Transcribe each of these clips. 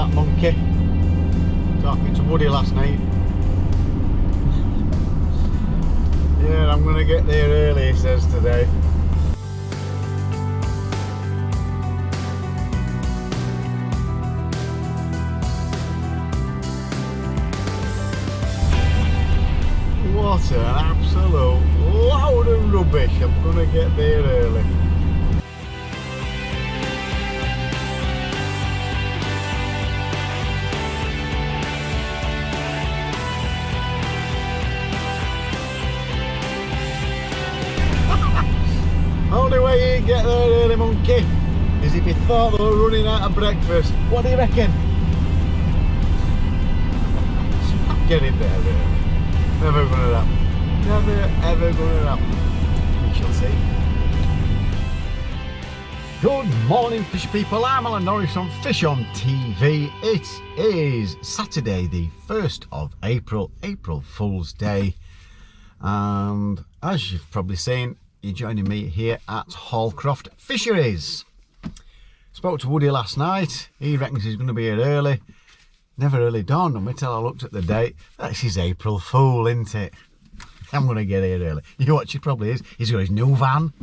that monkey. Talking to Woody last night. Yeah, I'm gonna get there early, he says today. What an absolute load of rubbish. I'm gonna get there early. Only way you get there early, monkey, is if you thought they were running out of breakfast. What do you reckon? Get in there early. Never gonna happen. Never ever gonna happen. We shall see. Good morning, fish people. I'm Alan Norris on FishOn TV. It is Saturday, the 1st of April, April Fool's Day. And as you've probably seen, you're joining me here at Hallcroft Fisheries. Spoke to Woody last night. He reckons he's going to be here early. Never really dawned on me till I looked at the date. That's his April Fool, isn't it? I'm going to get here early. You know what she probably is? He's got his new van.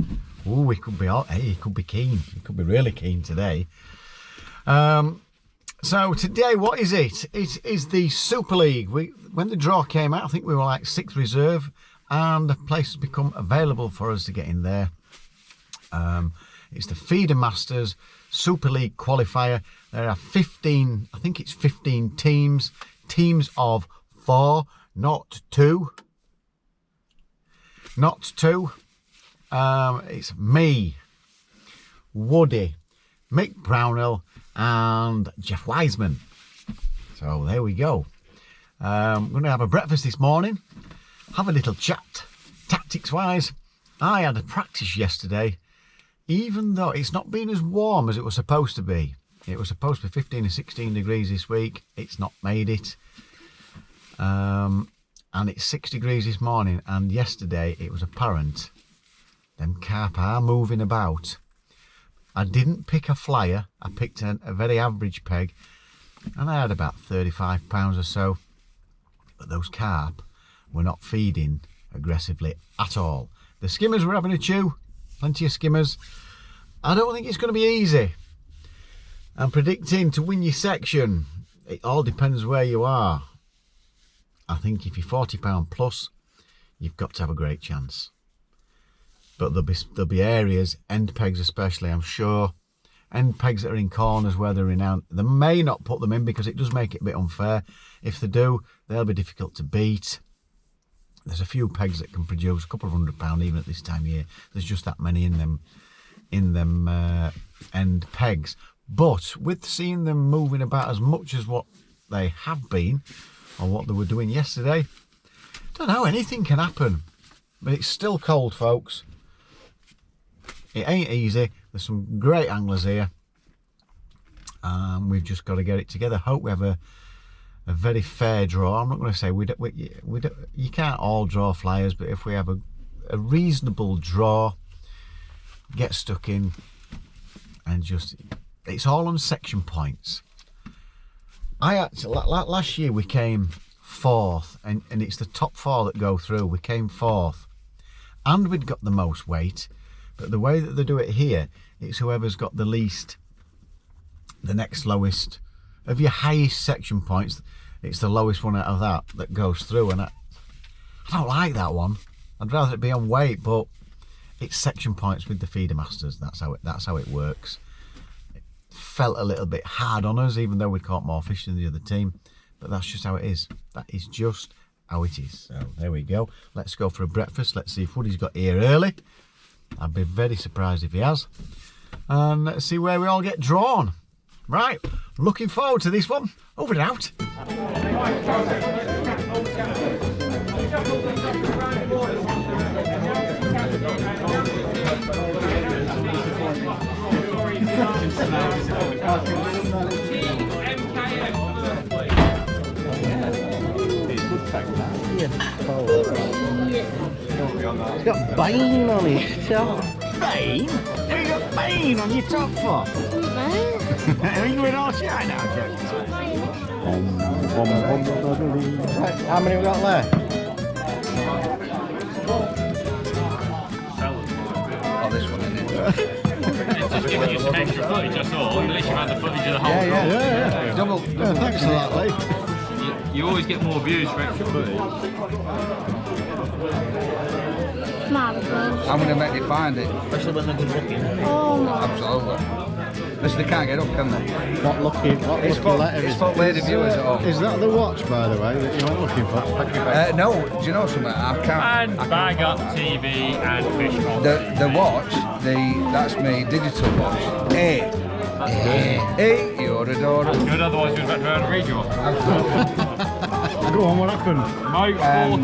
Oh, he could be hot. Hey, he could be keen. He could be really keen today. So today, what is it? It is the Super League. When the draw came out, I think we were like 6th reserve, and the place has become available for us to get in there. It's the Feedermasters Super League Qualifier. There are 15, I think it's 15 teams of 4, not 2. Not 2. It's me, Woody, Mick Brownell and Jeff Wiseman. So there we go. I'm going to have a breakfast this morning, have a little chat, tactics wise. I had a practice yesterday, even though it's not been as warm as it was supposed to be. It was supposed to be 15 or 16 degrees this week. It's not made it. And it's 6 degrees this morning, and yesterday it was apparent them carp are moving about. I didn't pick a flyer. I picked a very average peg, and I had about 35 pounds or so. But those carp were not feeding aggressively at all. The skimmers were having a chew, plenty of skimmers. I don't think it's going to be easy. I'm predicting to win your section. It all depends where you are. I think if you're £40 plus, you've got to have a great chance. But there'll be areas, end pegs especially, I'm sure. End pegs that are in corners where they're renowned. They may not put them in because it does make it a bit unfair. If they do, they'll be difficult to beat. There's a few pegs that can produce a couple of £100 even at this time of year. There's just that many in them end pegs. But with seeing them moving about as much as what they have been, or what they were doing yesterday, I don't know, anything can happen. But it's still cold, folks. It ain't easy. There's some great anglers here. We've just got to get it together. Hope we have a very fair draw. I'm not going to say you can't all draw flyers, but if we have a reasonable draw, get stuck in, and just, it's all on section points. Last year we came 4th, and it's the top 4 that go through. We came 4th, and we'd got the most weight. But the way that they do it here, it's whoever's got the least, the next lowest of your highest section points. It's the lowest one out of that goes through, and I don't like that one. I'd rather it be on weight, but it's section points with the Feedermasters. That's how it works. It felt a little bit hard on us, even though we'd caught more fish than the other team. But that's just how it is. That is just how it is. So there we go. Let's go for a breakfast. Let's see if Woody's got here early. I'd be very surprised if he has. And let's see where we all get drawn. Right, looking forward to this one. Over and out. It's got Bane on it. Bane? What you got Bane on your top for? Are you going all shy now, Jack? Right, how many we got left? Oh, this one, isn't it? It's just giving you some extra footage, that's all. At least you've had the footage of the whole Yeah. Double. Yeah, thanks for that, Lee. You always get more views for extra footage. I'm going to make you find it. Especially when they're good looking. Oh my. Absolutely. Listen, they can't get up, can they? What lucky letter It's for lady viewers at home. Is that the watch, by the way, that you're looking for? No, do you know something? I can't. And bag up TV and FishOn. The watch, that's my digital watch. Hey, you're adoring. Good, otherwise you're about to have a redraw. Go on, what happened? Moat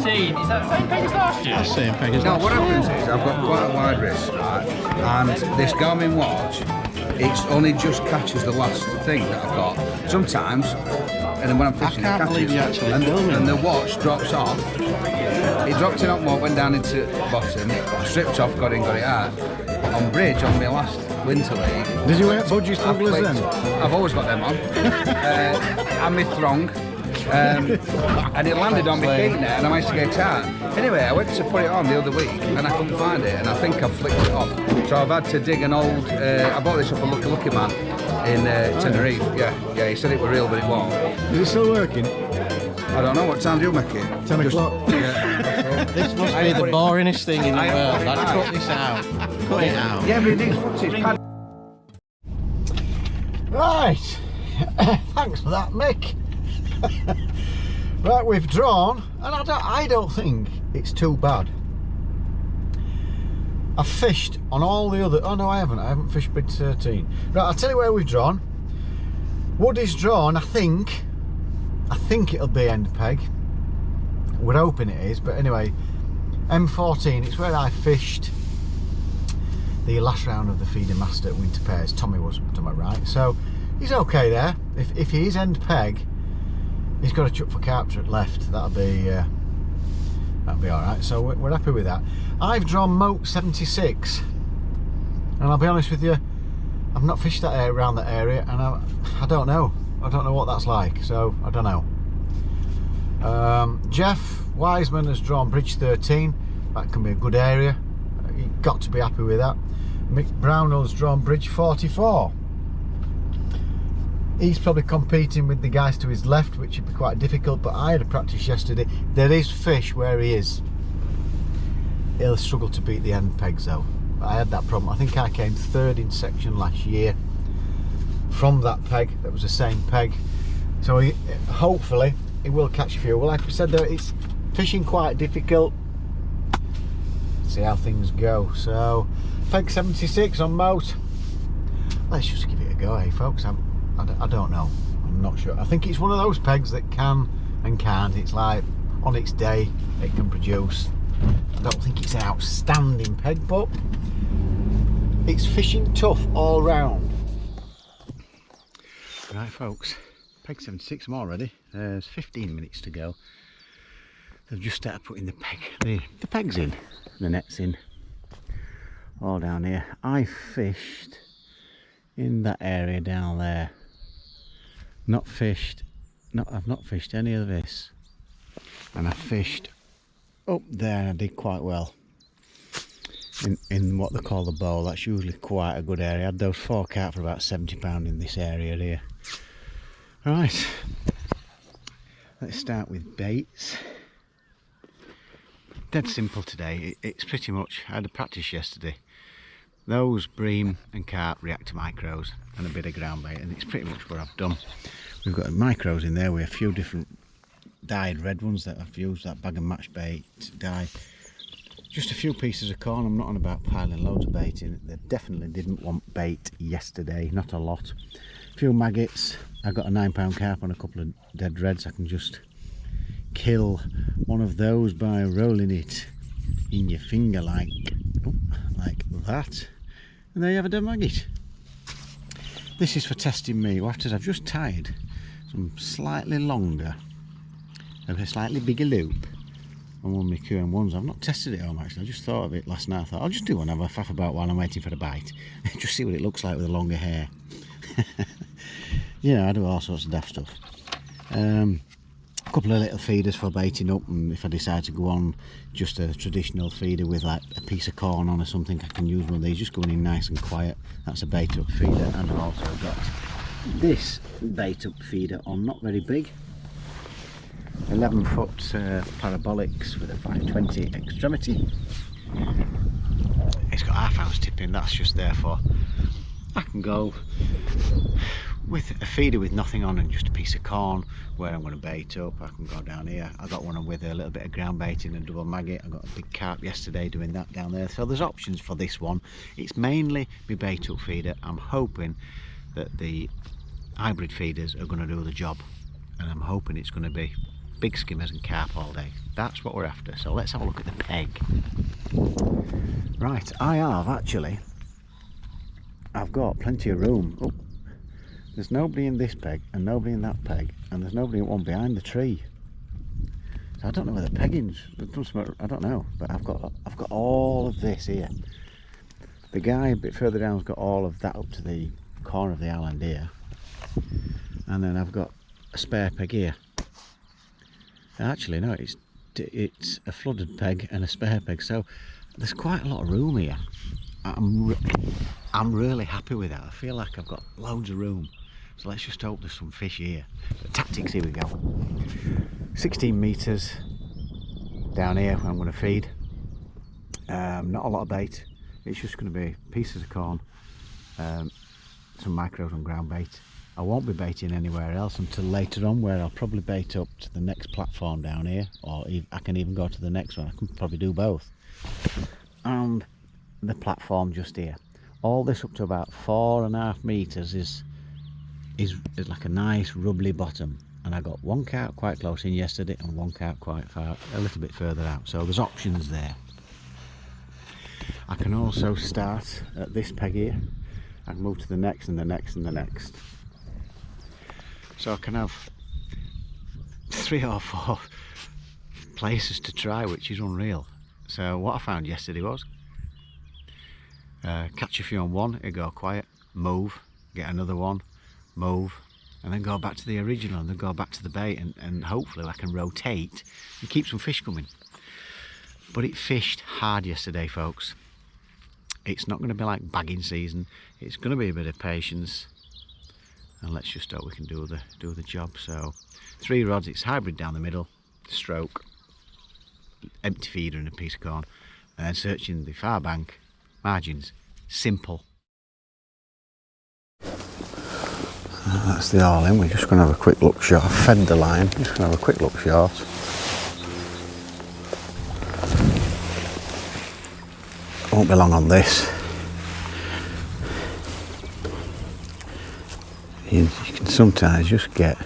14, is that the same peg as last year? Same peg as No, what happens is I've got quite a wide wrist, right? And this Garmin watch, it's only just catches the last thing that I've got. Sometimes, and then when I'm fishing, I can't it believe you catches. actually filming. And the watch drops off. It dropped in on more, went down into the bottom, stripped off, got in, got it out. On bridge, on my last winter league. Did you wear budgie smugglers then? I've always got them on. And my thong. And it landed on my feet now and I managed to get it out. Anyway, I went to put it on the other week and I couldn't find it and I think I flicked it off. So I've had to dig an old, I bought this off a Lucky Man in Tenerife. Yeah, he said it was real but it won't. Is it still working? I don't know, what time do you make it? 10 o'clock. Yeah. This must be the boringest thing in the world. I'd cut this out. Cut it out. Yeah, but it needs footage. Right. Thanks for that, Mick. Right, we've drawn, and I don't think it's too bad. I've fished on all the other. Oh no, I haven't fished bid 13. Right, I'll tell you where we've drawn. Woody's drawn. I think it'll be end peg. We're hoping it is, but anyway, M14. It's where I fished the last round of the Feedermaster Winter Pairs. Tommy was to my right, so he's okay there. If he is end peg, he's got a chuck for carp at left. That'll be all right. So we're happy with that. I've drawn Moat 76, and I'll be honest with you, I've not fished that around that area, and I don't know. I don't know what that's like. So I don't know. Jeff Wiseman has drawn Bridge 13. That can be a good area. You've got to be happy with that. Mick Brownell's drawn Bridge 44. He's probably competing with the guys to his left, which would be quite difficult, but I had a practice yesterday. There is fish where he is. He'll struggle to beat the end pegs though. I had that problem. I think I came third in section last year from that peg. That was the same peg. So hopefully he will catch a few. Well, like I said though, it's fishing quite difficult. See how things go. So peg 76 on Moat. Let's just give it a go, eh folks? I don't know. I'm not sure. I think it's one of those pegs that can and can't. It's like on its day it can produce. I don't think it's an outstanding peg, but it's fishing tough all round. Right folks, peg 76 I'm all ready. There's 15 minutes to go. They've just started putting the pegs in, the nets in, all down here. I fished in that area down there. I've not fished any of this, and I fished up there and I did quite well in what they call the bowl. That's usually quite a good area. I had those 4 carp for about £70 in this area here. Right, let's start with baits. Dead simple today. It's pretty much, I had a practice yesterday. Those bream and carp react to micros and a bit of ground bait, and it's pretty much what I've done. We've got micros in there with a few different dyed red ones that I've used, that bag and match bait dye. Just a few pieces of corn. I'm not on about piling loads of bait in. They definitely didn't want bait yesterday, not a lot. A few maggots. I got a £9 carp on a couple of dead reds. I can just kill one of those by rolling it in your finger like that, and there you have a dead maggot. This is for testing me after I've just tied some slightly longer and a slightly bigger loop on one of my QM1s. I've not tested it home actually. I just thought of it last night. I thought I'll just do one, have a faff about while I'm waiting for the bite. Just see what it looks like with the longer hair. You know, I do all sorts of daft stuff. A couple of little feeders for baiting up, and if I decide to go on just a traditional feeder with like a piece of corn on or something, I can use one of these, just going in nice and quiet. That's a bait up feeder. And I've also got this bait up feeder on, not very big, 11-foot parabolics with a 520 extremity. It's got half ounce tipping. That's just there for I can go with a feeder with nothing on and just a piece of corn where I'm going to bait up. I can go down here. I got one with a little bit of ground baiting and double maggot. I got a big carp yesterday doing that down there. So there's options for this one. It's mainly my bait up feeder. I'm hoping that the hybrid feeders are going to do the job, and I'm hoping it's going to be big skimmers and carp all day. That's what we're after. So let's have a look at the peg. Right, I've got plenty of room. Oh, there's nobody in this peg and nobody in that peg, and there's nobody in one behind the tree. So I don't know where the pegging's, I don't know, but I've got all of this here. The guy a bit further down's got all of that up to the corner of the island here, and then I've got a spare peg here. Actually no, it's a flooded peg and a spare peg, so there's quite a lot of room here. I'm really happy with that. I feel like I've got loads of room. So let's just hope there's some fish here. The tactics, here we go. 16 metres down here where I'm going to feed. Not a lot of bait. It's just going to be pieces of corn, some micros and ground bait. I won't be baiting anywhere else until later on, where I'll probably bait up to the next platform down here, or I can even go to the next one. I can probably do both. And the platform just here. All this up to about 4.5 metres is like a nice rubbly bottom, and I got one carp quite close in yesterday and one carp quite far, a little bit further out. So there's options there. I can also start at this peg here. I can move to the next and the next and the next. So I can have 3 or 4 places to try, which is unreal. So what I found yesterday was catch a few on one, it go quiet, move, get another one, move, and then go back to the original, and then go back to the bait, and hopefully I can rotate and keep some fish coming. But it fished hard yesterday, folks. It's not going to be like bagging season. It's going to be a bit of patience, and let's just hope we can do the job. So 3 rods, it's hybrid down the middle, stroke, empty feeder and a piece of corn, and then searching the far bank, margins, simple. That's the all in. We're just going to have a quick look short. I've fed the line, just going to have a quick look short. I won't be long on this. You can sometimes just get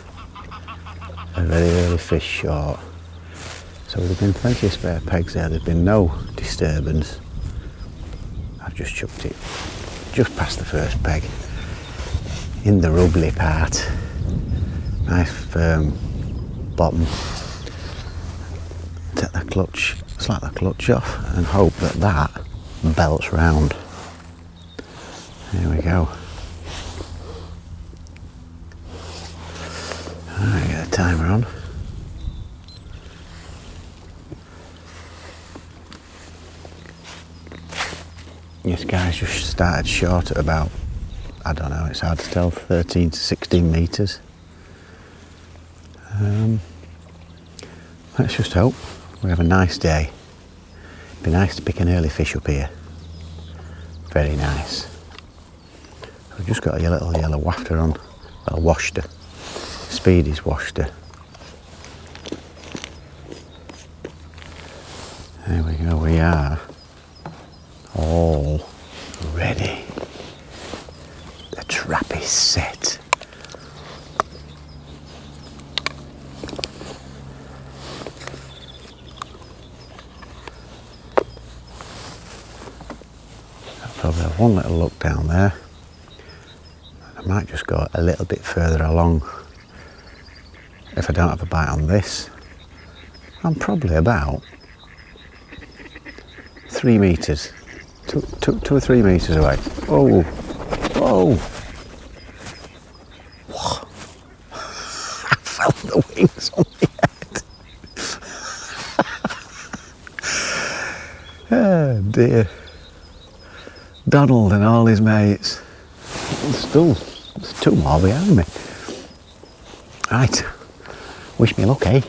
a very early fish short. So there's been plenty of spare pegs there, there's been no disturbance. I've just chucked it just past the first peg, in the rubbly part. Nice firm bottom. Take the clutch, slap the clutch off, and hope that that belts round. There we go. Alright, get the timer on. This guy's just started short at about, I don't know, it's hard to tell, 13 to 16 metres. Let's just hope we have a nice day. It'd be nice to pick an early fish up here. Very nice. We've just got a little yellow wafter on, a washter. Speedy's washter. There we go, we are all ready. The trap is set. I'll probably have one little look down there. I might just go a little bit further along if I don't have a bite on this. I'm probably about 3 metres. 2 or 3 metres away. Oh, whoa! dear. Donald and all his mates. There's 2 more behind me. Right, wish me luck, eh?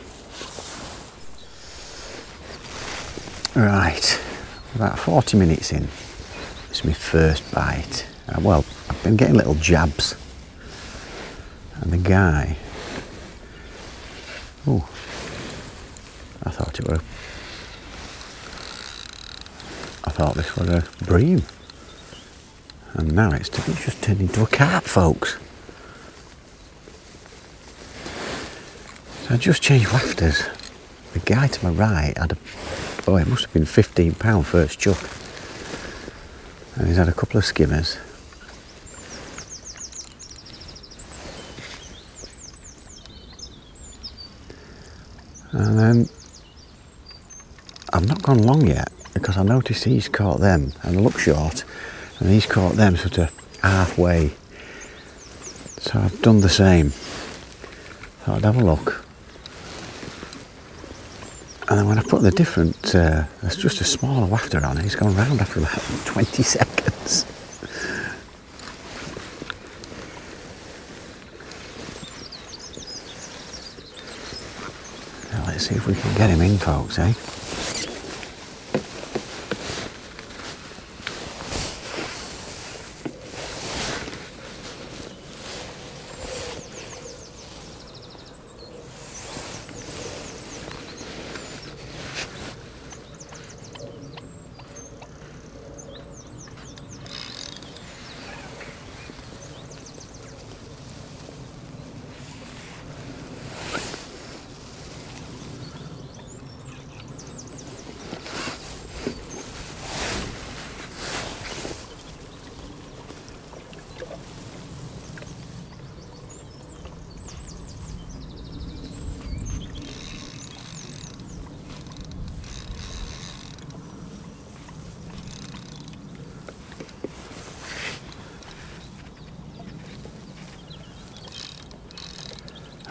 Right, about 40 minutes in. It's my first bite. Well, I've been getting little jabs. And the guy, oh, I thought this was a bream. And now it's just turned into a carp, folks. So I just changed wafters. The guy to my right had it must have been £15 first chuck. And he's had a couple of skimmers. And then I've not gone long yet because I noticed he's caught them and I look short and he's caught them sort of halfway. So I've done the same. Thought I'd have a look. And then when I put the different, there's just a smaller wafter on, he's gone round after about 20 seconds. Now let's see if we can get him in, folks, eh?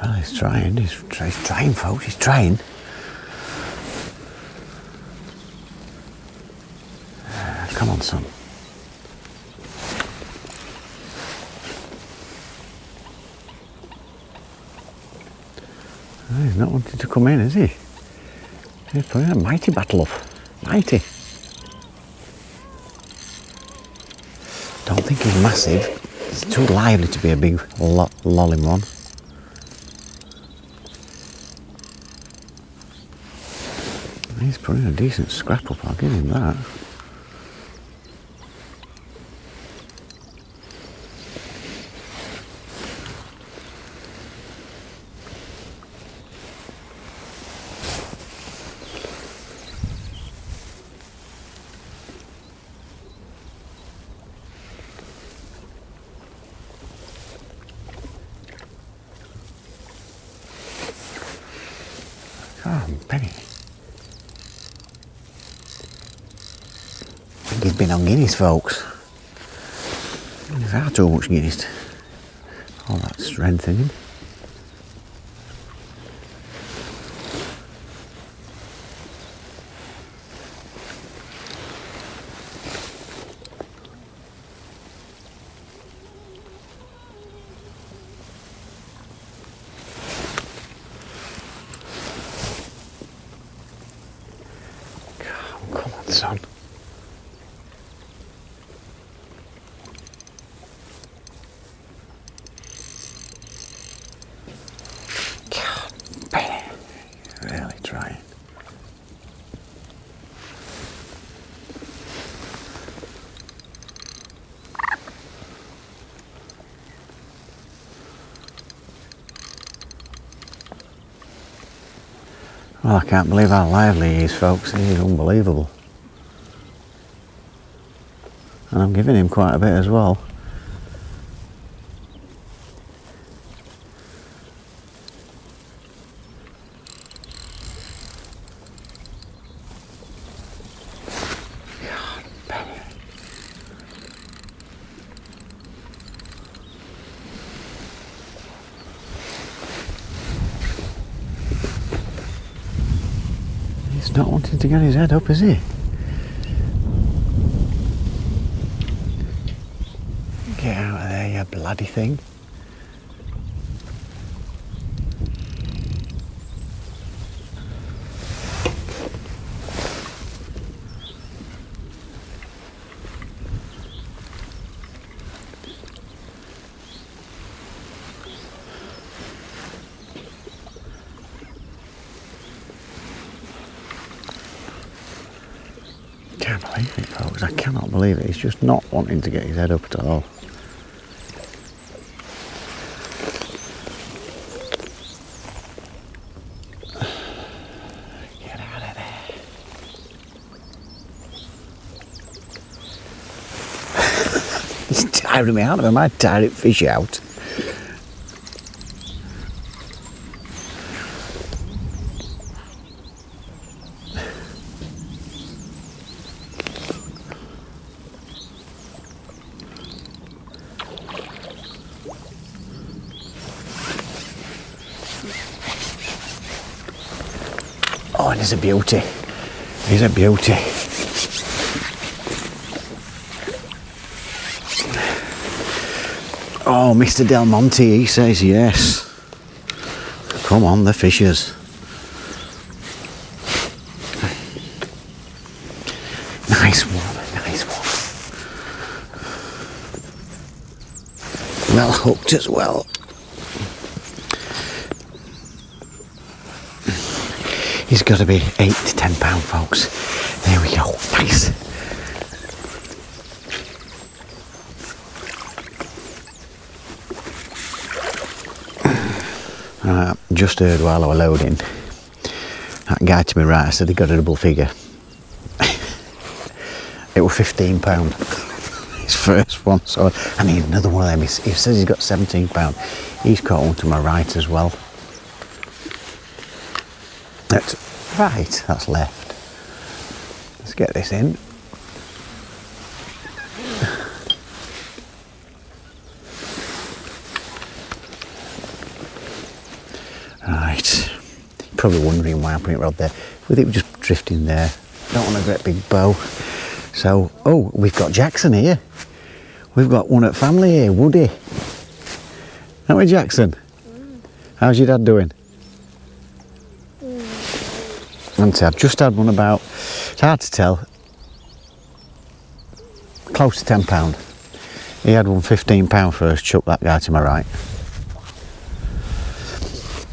Well, he's trying, folks, he's trying. Come on, son. He's not wanting to come in, is he? He's putting a mighty battle up. Mighty. Don't think he's massive. He's too lively to be a big lolling one. He's putting a decent scrap up, I'll give him that. Oh, Penny. I think he's been on guineas, folks. He's had too much guineas. All that strength in him. Come on, son. Really trying. Well, I can't believe how lively he is, folks. He is unbelievable. And I'm giving him quite a bit as well. He's not wanting to get his head up, is he? bloody thing. Can't believe it, folks. I cannot believe it. He's just not wanting to get his head up at all. Get out of there. He's tiring me out of him. I tire it fish out. Oh, and he's a beauty. He's a beauty. Oh, Mr. Del Monte, he says yes. Come on, the fishers. Nice one, nice one. Well hooked as well. He's got to be 8 to 10 pound, folks. There we go. Nice. Just heard while I was loading, that guy to my right, I said he got a double figure. It was 15 pound. His first one, so I need another one of them. He says he's got 17 pound. He's caught one to my right as well. That's right, that's left. Let's get this in. Right, probably wondering why I put it right there. With it just drifting there. Don't want a great big bow. So, oh, we've got Jackson here. We've got one at family here, Woody. Haven't we, Jackson? How's your dad doing? I've just had one about, it's hard to tell, close to £10. He had one £15 first, chucked that guy to my right.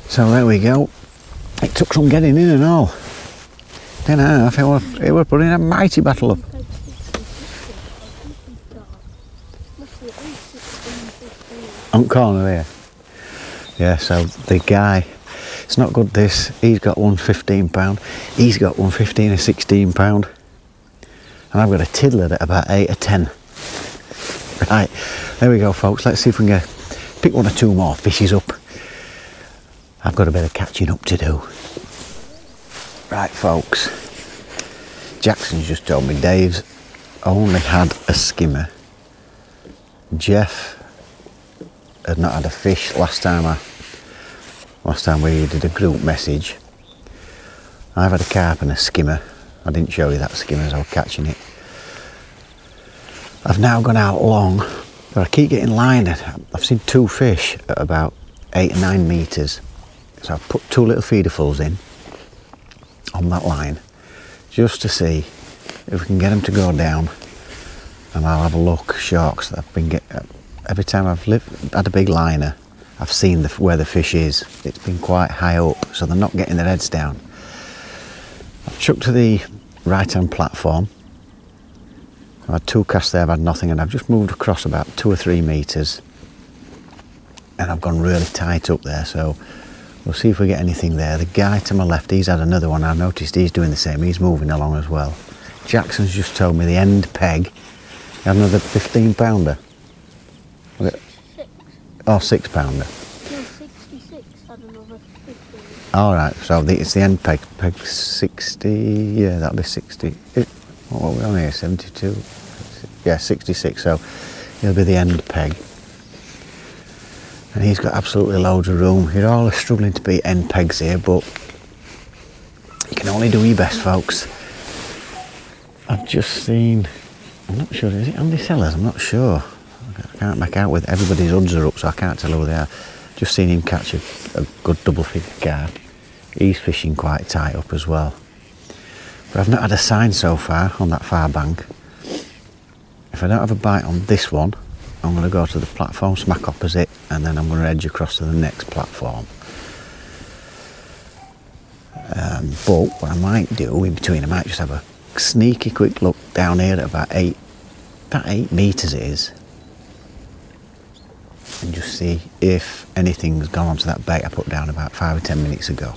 So there we go. It took some getting in and all. Then I think it was putting a mighty battle up. On corner there. Yeah, so the guy, it's not good this, he's got one £15, he's got one 15 or £16, and I've got a tiddler at about 8 or 10. Right, there we go folks, let's see if we can pick one or two more fishes up. I've got a bit of catching up to do. Right folks, Jackson's just told me Dave's only had a skimmer. Jeff had not had a fish last time we did a group message. I've had a carp and a skimmer. I didn't show you that skimmer as I was catching it. I've now gone out long, but I keep getting line. I've seen 2 fish at about 8 or 9 metres. So I've put 2 little feederfuls in on that line just to see if we can get them to go down, and I'll have a look. Sharks that I've been getting, every time I've had a big liner, I've seen where the fish is. It's been quite high up, so they're not getting their heads down. I've chucked to the right hand platform. I've had 2 casts there, I've had nothing, and I've just moved across about 2 or 3 metres, and I've gone really tight up there, so we'll see if we get anything there. The guy to my left, he's had another one. I've noticed he's doing the same. He's moving along as well. Jackson's just told me the end peg had another 15 pounder. Oh, 6 pounder. No, 66 had another 15. All right, so it's the end peg. Peg 60, yeah, that'll be 60. What are we on here, 72? Yeah, 66, so he'll be the end peg. And he's got absolutely loads of room. You're all struggling to beat end pegs here, but you can only do your best, folks. I've just seen, I'm not sure, is it Andy Sellers? I'm not sure. I can't make out with everybody's hoods are up, so I can't tell who they are. Just seen him catch a good double figure carp. He's fishing quite tight up as well. But I've not had a sign so far on that far bank. If I don't have a bite on this one, I'm going to go to the platform smack opposite, and then I'm going to edge across to the next platform. But what I might do in between, I might just have a sneaky quick look down here at about 8 metres it is, and just see if anything's gone onto that bait I put down about 5 or 10 minutes ago.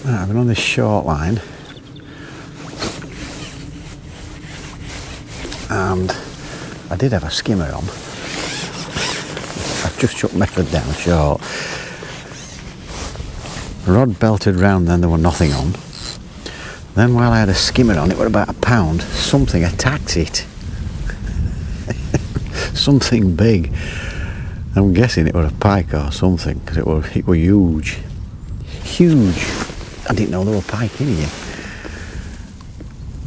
Right, I've been on this short line, and I did have a skimmer on. I've just chucked method down short. The rod belted round, then there were nothing on. Then while I had a skimmer on, it was about £1, something attacked it. Something big. I'm guessing it was a pike or something, because it was huge. Huge. I didn't know there were pike in here.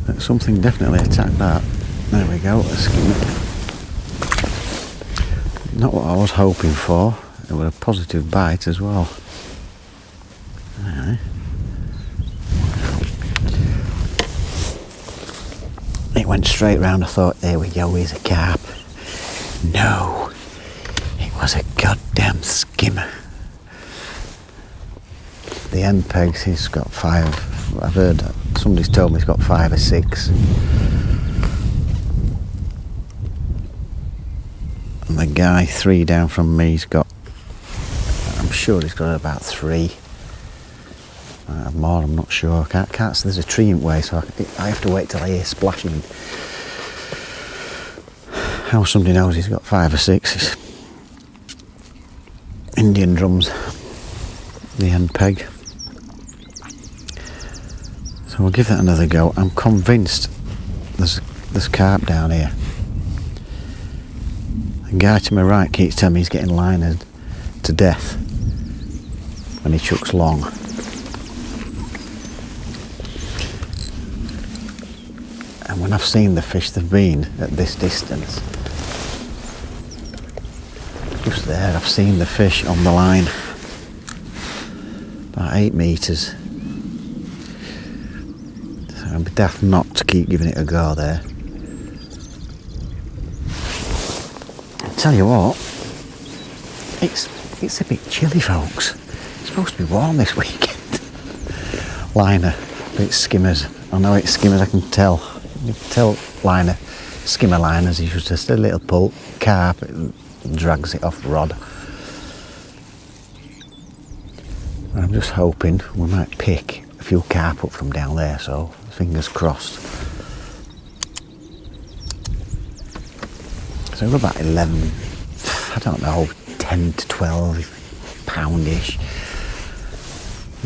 But something definitely attacked that. There we go, a skimmer. Not what I was hoping for. It was a positive bite as well. Right. It went straight round. I thought, there we go, here's a carp. No, it was a goddamn skimmer. The end pegs, he's got 5. I've heard somebody's told me he's got 5 or 6. And the guy 3 down from me's got, I'm sure he's got about 3. More, I'm not sure. Can't see, there's a tree in the way, so I have to wait till I hear splashing. How somebody knows he's got 5 or 6. It's Indian drums, the end peg. So we'll give that another go. I'm convinced there's carp down here. The guy to my right keeps telling me he's getting lined to death when he chucks long. And when I've seen the fish, they've been at this distance. Just there, I've seen the fish on the line. About 8 metres. So I'd be daft not to keep giving it a go there. I'll tell you what, it's a bit chilly, folks. It's supposed to be warm this weekend. Liner, but it's skimmers. I know it's skimmers, I can tell. You can tell liner, skimmer liners, he's just a little pull, carp, it drags it off the rod. And I'm just hoping we might pick a few carp up from down there, so fingers crossed. So we're about 11, I don't know, 10 to 12 poundish.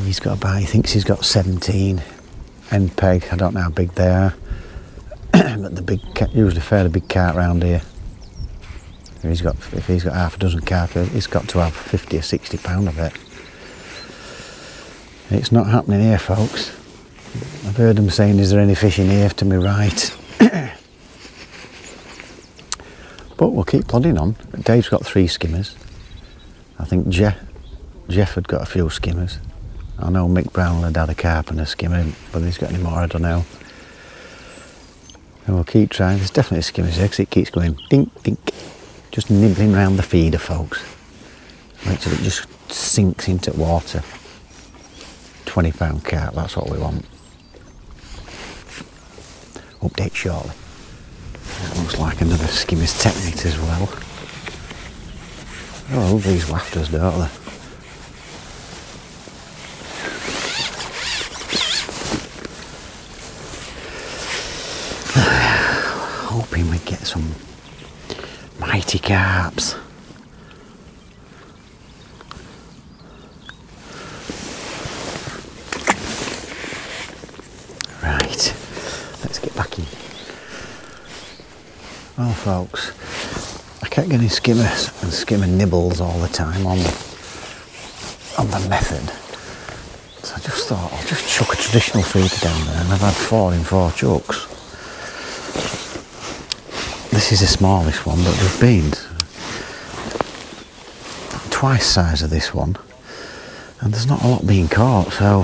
He's got about, he thinks he's got 17 end peg, I don't know how big they are. But the big, usually fairly big carp round here. If he's got half a dozen carp, he's got to have 50 or 60 pound of it. It's not happening here, folks. I've heard them saying, is there any fish in here to my right? But we'll keep plodding on. Dave's got 3 skimmers. I think Jeff had got a few skimmers. I know Mick Brown had a carp and a skimmer, but he's got any more, I don't know. And we'll keep trying. There's definitely a skimmer here because it keeps going dink, dink. Just nibbling around the feeder, folks. Wait till it just sinks into water. 20 pound carp, that's what we want. Update shortly. That looks like another skimmer's technique as well. Oh, I love these wafters, don't they? Hoping we get some mighty carps. Right, let's get back in. Well, folks, I kept getting skimmers and skimmer nibbles all the time on the method. So I just thought I'll just chuck a traditional feeder down there, and I've had 4 in 4 chucks. This this is the smallest one, but there've been twice the size of this one, and there's not a lot being caught, so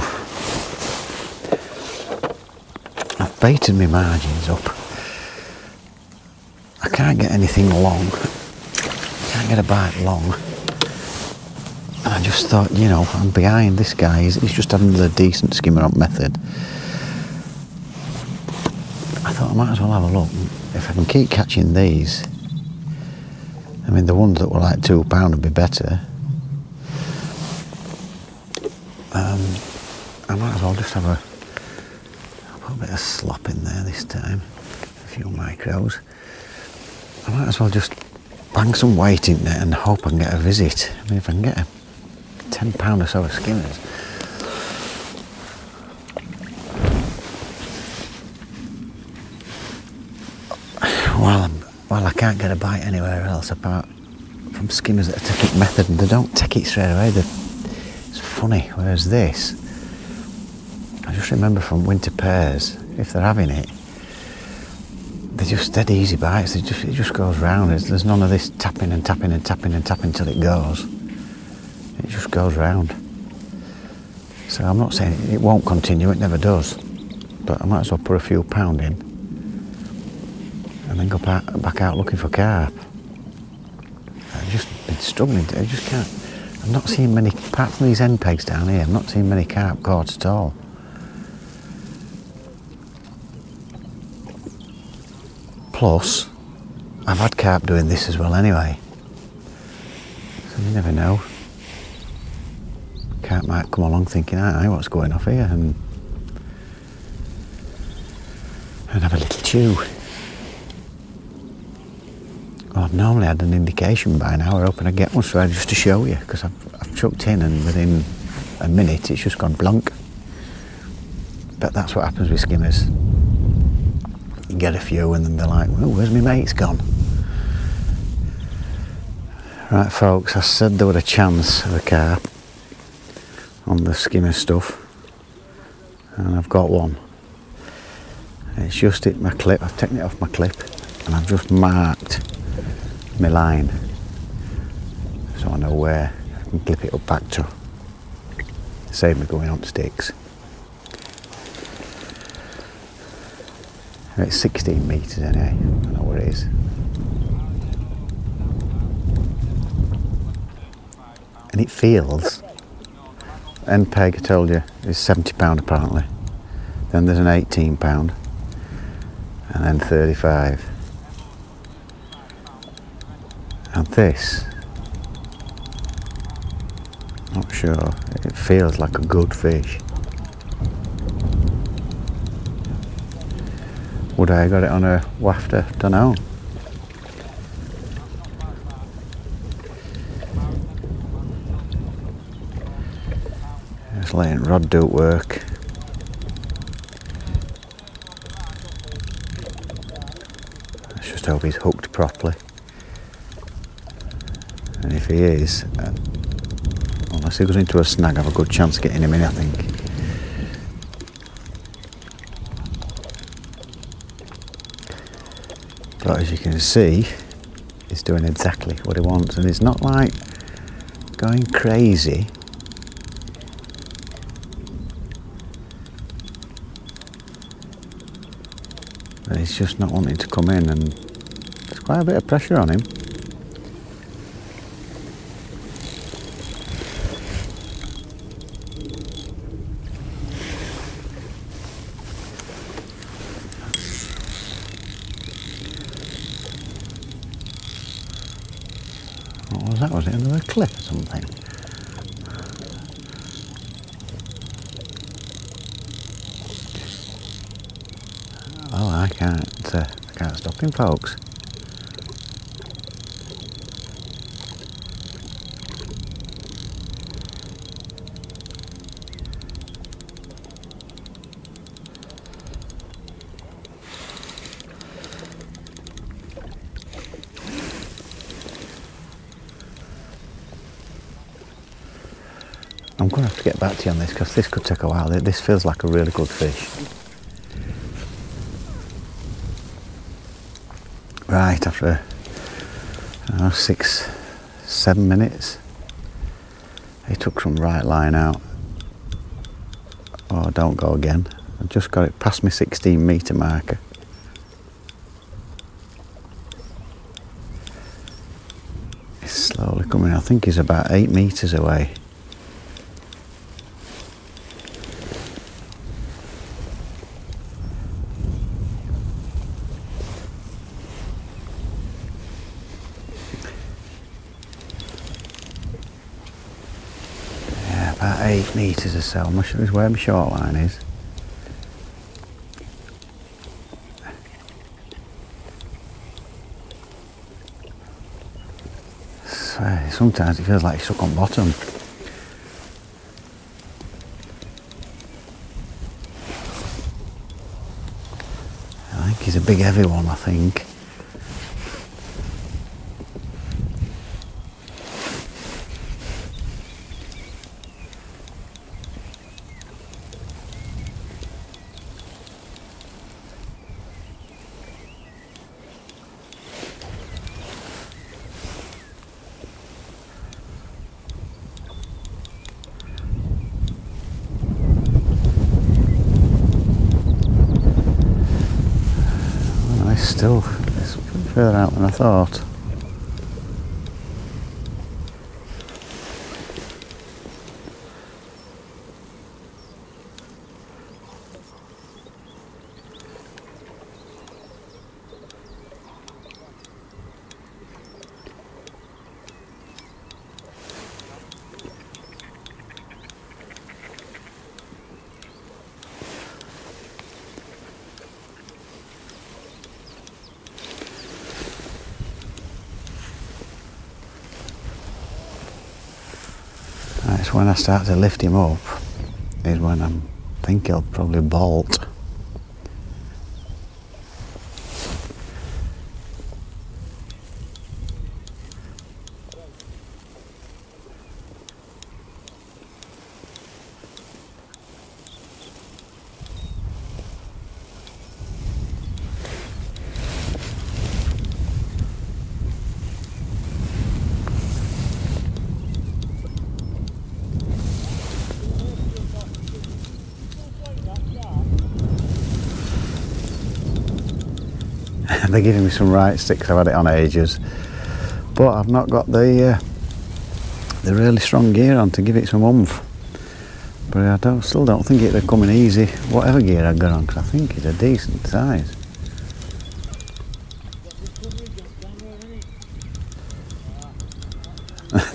I've baited my margins up. I can't get anything long, can't get a bite long, and I just thought, you know, I'm behind this guy. He's just had another decent skimmer on method. I thought I might as well have a look. If I can keep catching these, I mean, the ones that were like £2 would be better. I might as well just have I'll put a bit of slop in there this time, a few micros. I might as well just bang some weight in there and hope I can get a visit. I mean, if I can get a £10 or so of skimmers. Well, I can't get a bite anywhere else apart from skimmers that are taking method, and they don't take it straight away. It's funny, whereas this, I just remember from winter pairs, if they're having it, they're just dead easy bites. It just goes round. There's none of this tapping and tapping and tapping and tapping till it goes. It just goes round. So I'm not saying it won't continue, it never does, but I might as well put a few pound in and then go back out looking for carp. I've just been struggling. I just can't. I'm not seeing many, apart from these end pegs down here, I'm not seeing many carp caught at all. Plus, I've had carp doing this as well anyway. So you never know. Carp might come along thinking, aye, what's going off here? And have a little chew. Well, I've normally had an indication by now. We're hoping I get one, so just to show you, because I've chucked in and within a minute it's just gone blank. But that's what happens with skimmers. You get a few and then they're like, well, where's my mate's gone? Right, folks, I said there was a chance of a carp on the skimmer stuff, and I've got one. It's just hit my clip. I've taken it off my clip and I've just marked my line so I know where I can clip it up back to save me going on sticks. It's 16 metres anyway, I know where it is. And it feels, end peg I told you is £70 apparently, then there's an £18 and then 35. And this, not sure, it feels like a good fish. Would I have got it on a wafter? Don't know. Just letting rod do work. Let's just hope he's hooked properly. And if he is, unless he goes into a snag, I have a good chance of getting him in, I think. But as you can see, he's doing exactly what he wants, and it's not like going crazy. But he's just not wanting to come in, and there's quite a bit of pressure on him. What was that? Was it another clip or something? Oh, I can't stop him, folks. I'm going to have to get back to you on this because this could take a while. This feels like a really good fish. Right, after 6, 7 minutes, he took some right line out. Oh, don't go again. I've just got it past my 16 metre marker. He's slowly coming. I think he's about 8 metres away. Yeah, about 8 metres or so. I'm not sure where my short line is. Sometimes it feels like he's stuck on bottom. I think he's a big heavy one, I think. Still, it's further out than I thought. It's when I start to lift him up is when I think he'll probably bolt. They're giving me some right sticks. I've had it on ages, but I've not got the really strong gear on to give it some oomph. But I still don't think it'll come in easy, whatever gear I got on, because I think it's a decent size.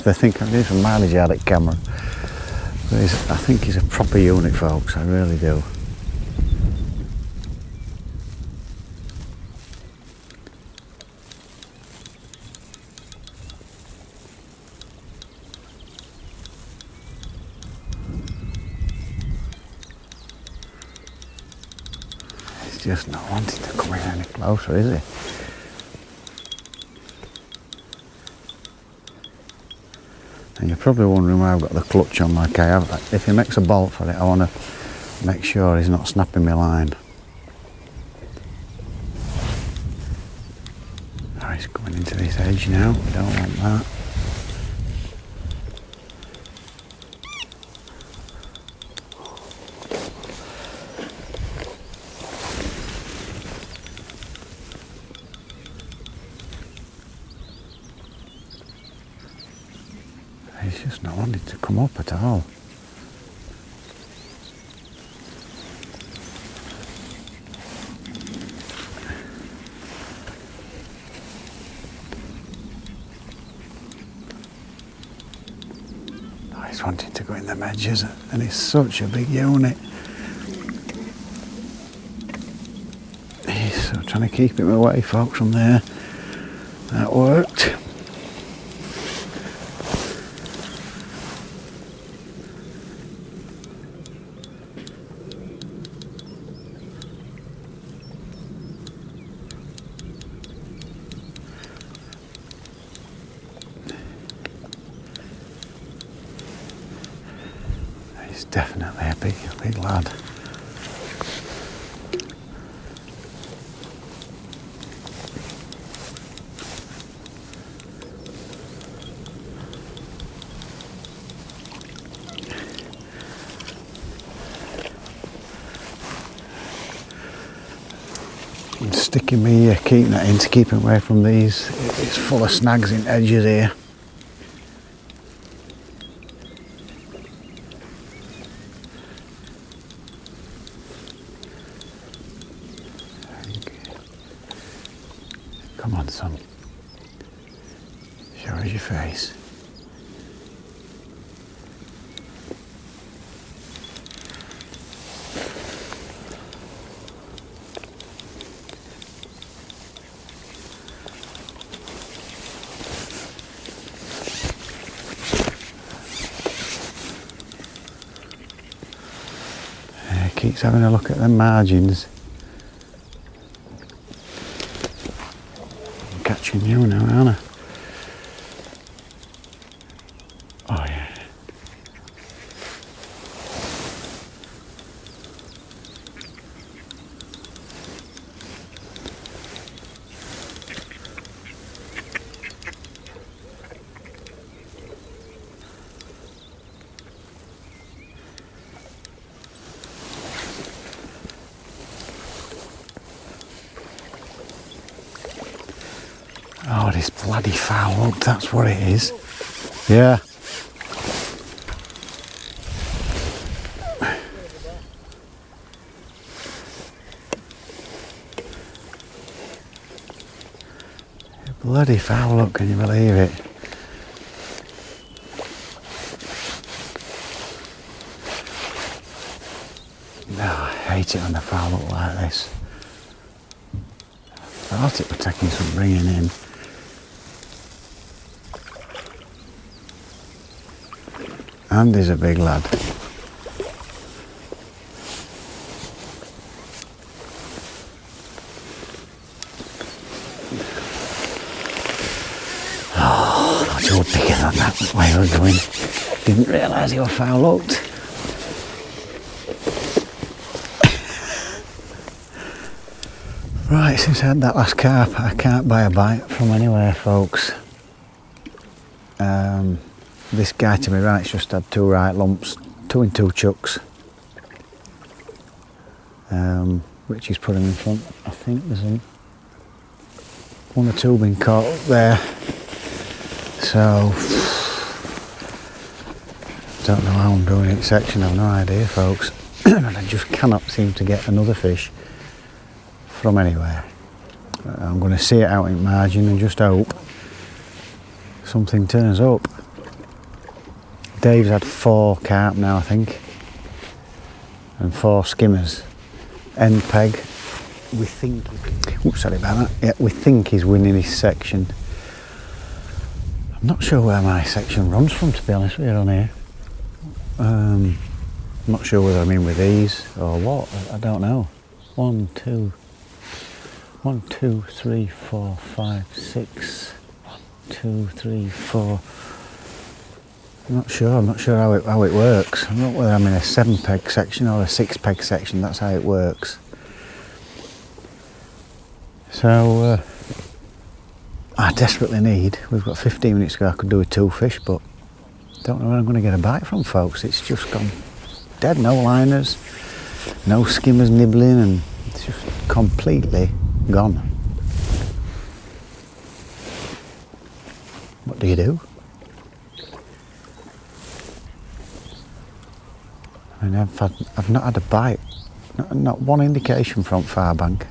They think I'm doing some mileage out at camera, but I think he's a proper unit, folks. I really do. Just not wanting to come in any closer, is he? And you're probably wondering why I've got the clutch on like I have. If he makes a bolt for it, I want to make sure he's not snapping my line. Oh, he's coming into this edge now. We don't want that. He's just not wanting to come up at all. Oh, he's wanting to go in the edges, and it's such a big unit. He's trying to keep him away, folks, from there. That worked. He's definitely a big lad. I'm sticking my keep net in to keep it away from these. It's full of snags in edges here. Come on, son. Show us your face. Keeps having a look at the margins. I'm catching you now, aren't I? Oh yeah. Oh, this bloody foul hook, that's what it is. Yeah. Bloody foul hook, can you believe it? No, I hate it on the foul hook like this. I thought it was taking some bringing in. Andy's a big lad. Oh, I thought you were bigger than that way we were going. Didn't realise you were foul hooked. Right, since I had that last carp, I can't buy a bite from anywhere, folks. This guy to my right's just had 2 right lumps, 2 in 2 chucks, which he's put him in front. I think there's 1 or 2 been caught up there, so don't know how I'm doing each section, I've no idea, folks. And I just cannot seem to get another fish from anywhere. I'm going to see it out in margin and just hope something turns up. Dave's had 4 carp now, I think, and 4 skimmers. End peg. We think. Oops, sorry about that. Yeah, we think he's winning his section. I'm not sure where my section runs from, to be honest with you, on here. I'm not sure whether I'm in with these or what. I don't know. 1, 2, 3, 4, 5, 6. 1, 2, 3, 4. I'm not sure how it works. I'm not whether I'm in a 7 peg section or a 6 peg section, that's how it works. So I desperately need, we've got 15 minutes to go, I could do with 2 fish, but don't know where I'm going to get a bite from, folks. It's just gone dead, no liners, no skimmers nibbling, and it's just completely gone. What do you do? I mean, I've not had a bite, not one indication from far bank,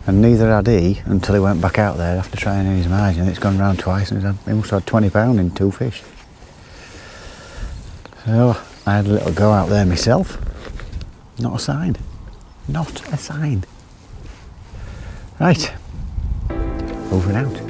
and neither had he until he went back out there after trying in his margin. It's gone round twice, and he must have had 20 pound in 2 fish. So I had a little go out there myself. Not a sign. Not a sign. Right, over and out.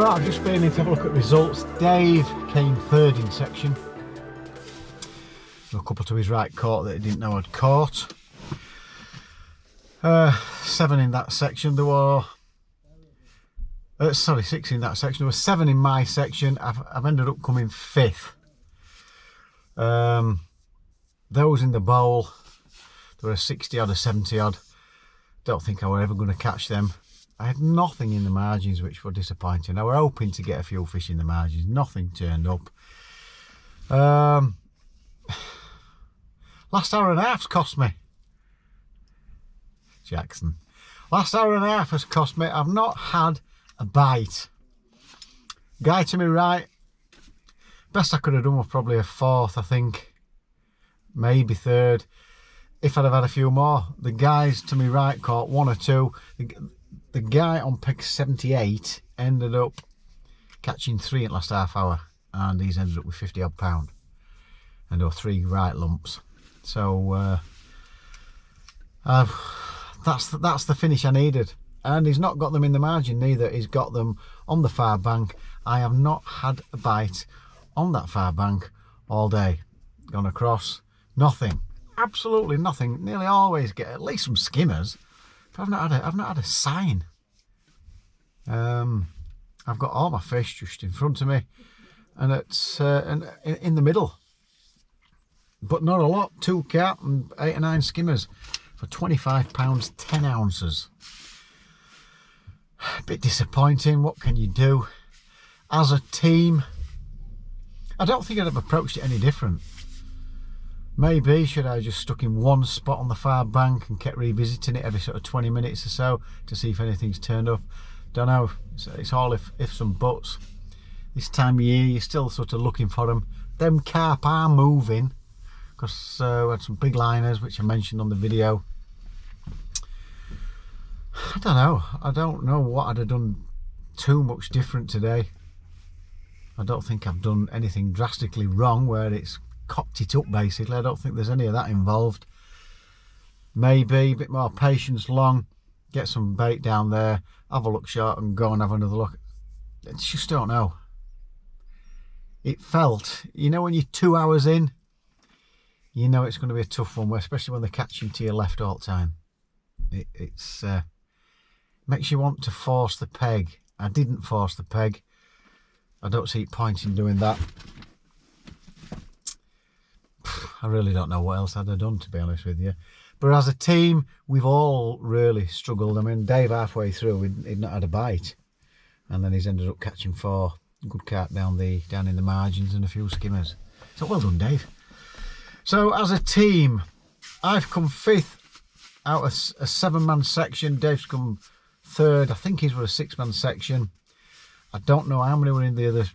Right, I've just been in to have a look at results. Dave came third in section. A couple to his right caught that he didn't know I'd caught. 7 in that section. There were 6 in that section. There were 7 in my section. I've ended up coming 5th. Those in the bowl, there were 60 odd or 70 odd. Don't think I were ever going to catch them. I had nothing in the margins, which were disappointing. I were hoping to get a few fish in the margins. Nothing turned up. Last hour and a half's cost me. Jackson. Last hour and a half has cost me. I've not had a bite. Guy to me right. Best I could have done was probably a 4th, I think. Maybe 3rd. If I'd have had a few more. The guys to me right caught 1 or 2. The guy on peg 78 ended up catching 3 in the last half hour, and he's ended up with 50 odd pound, and there were 3 right lumps. So that's the finish I needed, and he's not got them in the margin neither. He's got them on the far bank. I have not had a bite on that far bank all day. Gone across, nothing, absolutely nothing. Nearly always get at least some skimmers. I've not had a sign. I've got all my fish just in front of me, and it's in the middle, but not a lot. 2 carp and 8 or 9 skimmers for £25, 10 ounces. A bit disappointing. What can you do? As a team, I don't think I'd have approached it any different. Maybe should I just stuck in one spot on the far bank and kept revisiting it every sort of 20 minutes or so to see if anything's turned up. Don't know. It's all ifs and buts. This time of year you're still sort of looking for them. Them carp are moving because we had some big liners which I mentioned on the video. I don't know. I don't know what I'd have done too much different today. I don't think I've done anything drastically wrong where it's cocked it up basically. I don't think there's any of that involved. Maybe a bit more patience long, get some bait down there, have a look short and go and have another look. I just don't know. It felt, you know, when you're 2 hours in, you know it's going to be a tough one, especially when they're catching to your left all the time. It's makes you want to force the peg. I didn't force the peg. I don't see point in doing that. I really don't know what else I'd have done, to be honest with you. But as a team, we've all really struggled. I mean, Dave halfway through, he'd not had a bite, and then he's ended up catching 4 good carp down in the margins and a few skimmers. So well done, Dave. So as a team, I've come 5th out of a 7-man section. Dave's come 3rd. I think he's with a 6-man section. I don't know how many were in the other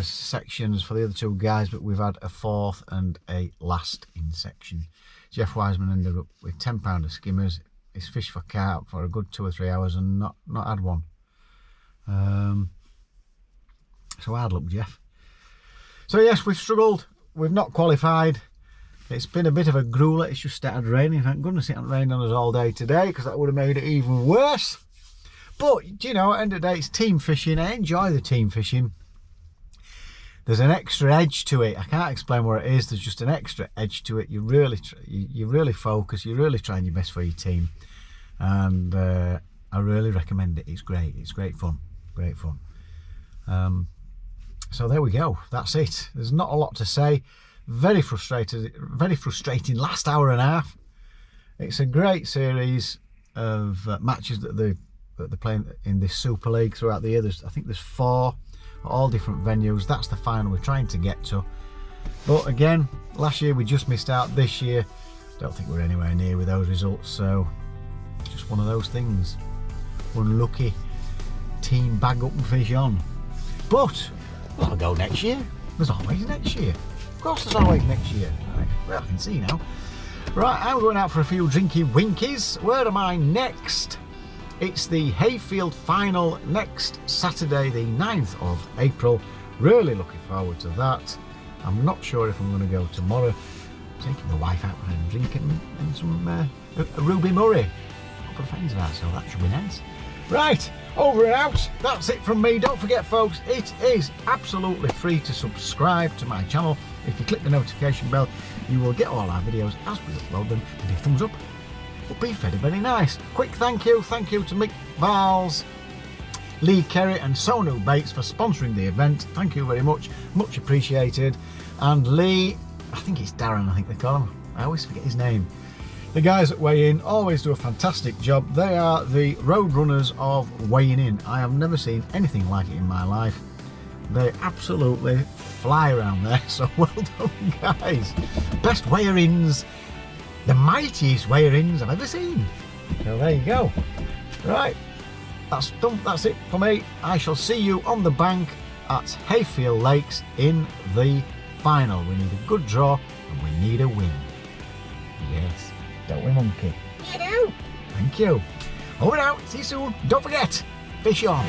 sections for the other 2 guys, but we've had a 4th and a last in section. Jeff Wiseman ended up with £10 of skimmers. He's fished for carp for a good 2 or 3 hours and not had one. So hard luck, Jeff. So yes, we've struggled. We've not qualified. It's been a bit of a grueler. It's just started raining. Thank goodness it hasn't rained on us all day today, because that would have made it even worse. But, you know, at the end of the day, it's team fishing. I enjoy the team fishing. There's an extra edge to it. I can't explain what it is. There's just an extra edge to it. You really focus. You're really trying your best for your team. And I really recommend it. It's great. It's great fun. Great fun. So there we go. That's it. There's not a lot to say. Very frustrating last hour and a half. It's a great series of matches that they're playing in this Super League throughout the year. I think there's 4 at all different venues. That's the final we're trying to get to. But again, last year we just missed out. This year, don't think we're anywhere near with those results. So just one of those things. Unlucky team bag up and fish on. But I'll go next year. There's always next year. Of course there's always next year. Right, well, I can see now. Right, I'm going out for a few drinky winkies. Where am I next? It's the Hayfield Final next Saturday, the 9th of April. Really looking forward to that. I'm not sure if I'm going to go tomorrow. I'm taking the wife out for a drink and some a Ruby Murray. A couple of friends of ours, so that should be nice. Right, over and out. That's it from me. Don't forget, folks, it is absolutely free to subscribe to my channel. If you click the notification bell, you will get all our videos as we upload them, and a thumbs up would be very, very nice. Quick thank you to Mick Vals, Lee Kerry and Sonu Bates for sponsoring the event. Thank you very much appreciated. And Lee, I think it's Darren, I think they call him, I always forget his name. The guys at Weigh In always do a fantastic job. They are the road runners of weighing in. I have never seen anything like it in my life. They absolutely fly around there, so well done, guys. Best weigher-ins, the mightiest weigher-ins I've ever seen. So there you go. Right, that's done. That's it for me. I shall see you on the bank at Hayfield Lakes in the final. We need a good draw and we need a win. Yes, don't we, monkey? You do. Thank you. Over and out. See you soon. Don't forget, fish on.